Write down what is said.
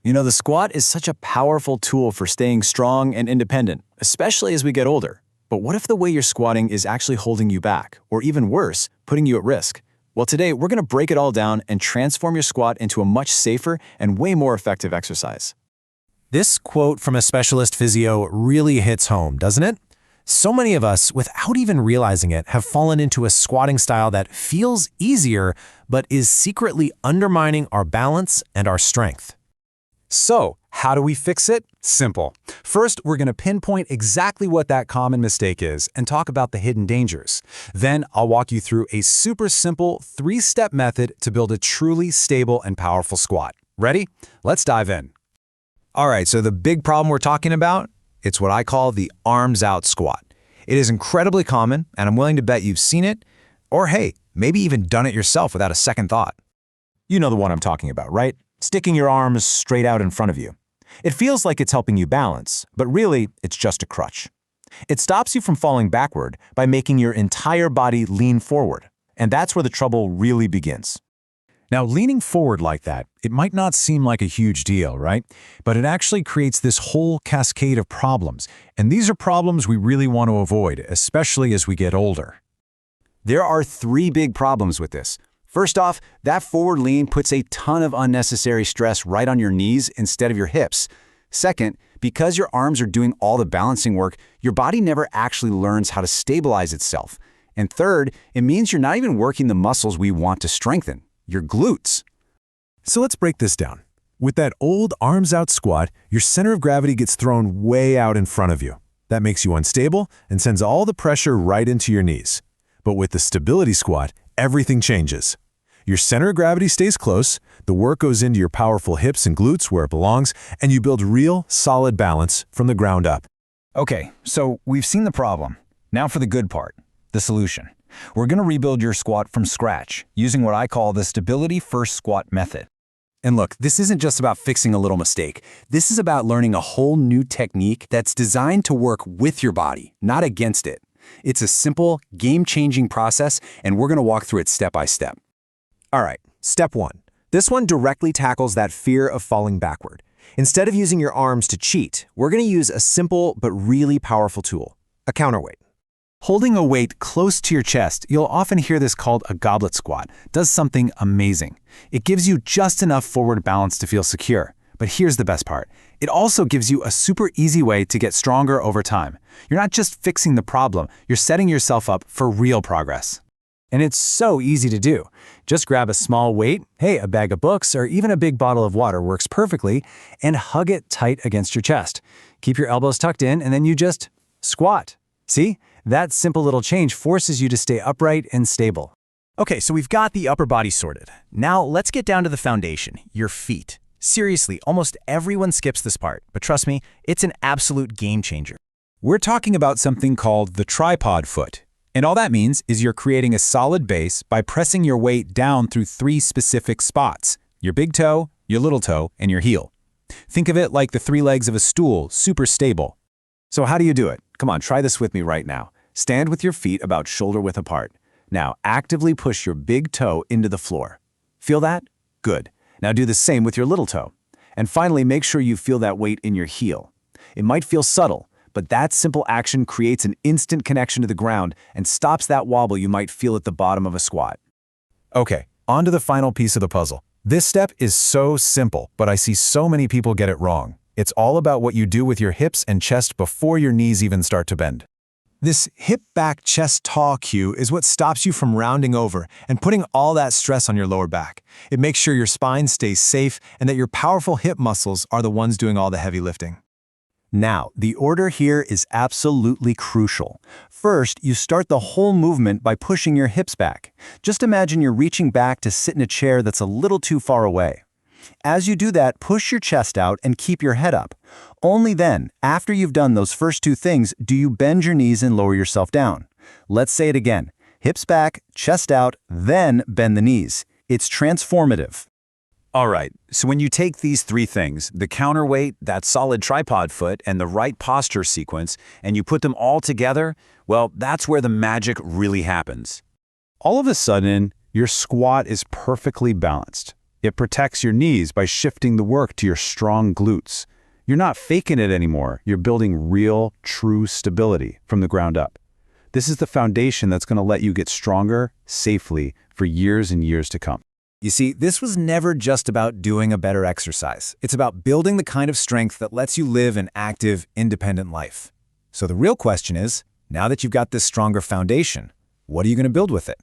You know, the squat is such a powerful tool for staying strong and independent, especially as we get older. But what if the way you're squatting is actually holding you back, or even worse, putting you at risk? Well, today we're going to break it all down and transform your squat into a much safer and way more effective exercise. This quote from a specialist physio really hits home, doesn't it? So many of us, without even realizing it, have fallen into a squatting style that feels easier, but is secretly undermining our balance and our strength. So, how do we fix it? Simple. First, we're going to pinpoint exactly what that common mistake is and talk about the hidden dangers. Then, I'll walk you through a super simple 3-step method to build a truly stable and powerful squat. Ready? Let's dive in. All right, so the big problem we're talking about, it's what I call the arms out squat. It is incredibly common, and I'm willing to bet you've seen it, or hey, maybe even done it yourself without a second thought. You know the one I'm talking about, right? Sticking your arms straight out in front of you. It feels like it's helping you balance, but really, it's just a crutch. It stops you from falling backward by making your entire body lean forward, and that's where the trouble really begins. Now, leaning forward like that, it might not seem like a huge deal, right? But it actually creates this whole cascade of problems, and these are problems we really want to avoid, especially as we get older. There are 3 big problems with this. First off, that forward lean puts a ton of unnecessary stress right on your knees instead of your hips. Second, because your arms are doing all the balancing work, your body never actually learns how to stabilize itself. And third, it means you're not even working the muscles we want to strengthen, your glutes. So let's break this down. With that old arms out squat, your center of gravity gets thrown way out in front of you. That makes you unstable and sends all the pressure right into your knees. But with the stability squat, everything changes. Your center of gravity stays close, the work goes into your powerful hips and glutes where it belongs, and you build real, solid balance from the ground up. Okay, so we've seen the problem. Now for the good part, the solution. We're going to rebuild your squat from scratch, using what I call the stability first squat method. And look, this isn't just about fixing a little mistake. This is about learning a whole new technique that's designed to work with your body, not against it. It's a simple, game-changing process, and we're going to walk through it step by step. All right, step 1. This one directly tackles that fear of falling backward. Instead of using your arms to cheat, we're going to use a simple but really powerful tool, a counterweight. Holding a weight close to your chest, you'll often hear this called a goblet squat, does something amazing. It gives you just enough forward balance to feel secure. But here's the best part. It also gives you a super easy way to get stronger over time. You're not just fixing the problem, you're setting yourself up for real progress. And it's so easy to do. Just grab a small weight, hey, a bag of books, or even a big bottle of water works perfectly, and hug it tight against your chest. Keep your elbows tucked in, and then you just squat. See? That simple little change forces you to stay upright and stable. Okay, so we've got the upper body sorted. Now let's get down to the foundation, your feet. Seriously, almost everyone skips this part, but trust me, it's an absolute game changer. We're talking about something called the tripod foot. And all that means is you're creating a solid base by pressing your weight down through 3 specific spots: your big toe, your little toe, and your heel. Think of it like the 3 legs of a stool, super stable. So how do you do it? Come on, try this with me right now. Stand with your feet about shoulder width apart. Now actively push your big toe into the floor. Feel that? Good. Now do the same with your little toe. And finally, make sure you feel that weight in your heel. It might feel subtle, but that simple action creates an instant connection to the ground and stops that wobble you might feel at the bottom of a squat. Okay, on to the final piece of the puzzle. This step is so simple, but I see so many people get it wrong. It's all about what you do with your hips and chest before your knees even start to bend. This hip-back-chest-taw cue is what stops you from rounding over and putting all that stress on your lower back. It makes sure your spine stays safe and that your powerful hip muscles are the ones doing all the heavy lifting. Now, the order here is absolutely crucial. First, you start the whole movement by pushing your hips back. Just imagine you're reaching back to sit in a chair that's a little too far away. As you do that, push your chest out and keep your head up. Only then, after you've done those first 2 things, do you bend your knees and lower yourself down. Let's say it again. Hips back, chest out, then bend the knees. It's transformative. All right, so when you take these 3 things, the counterweight, that solid tripod foot, and the right posture sequence, and you put them all together, well, that's where the magic really happens. All of a sudden, your squat is perfectly balanced. It protects your knees by shifting the work to your strong glutes. You're not faking it anymore. You're building real, true stability from the ground up. This is the foundation that's going to let you get stronger, safely, for years and years to come. You see, this was never just about doing a better exercise. It's about building the kind of strength that lets you live an active, independent life. So the real question is, now that you've got this stronger foundation, what are you going to build with it?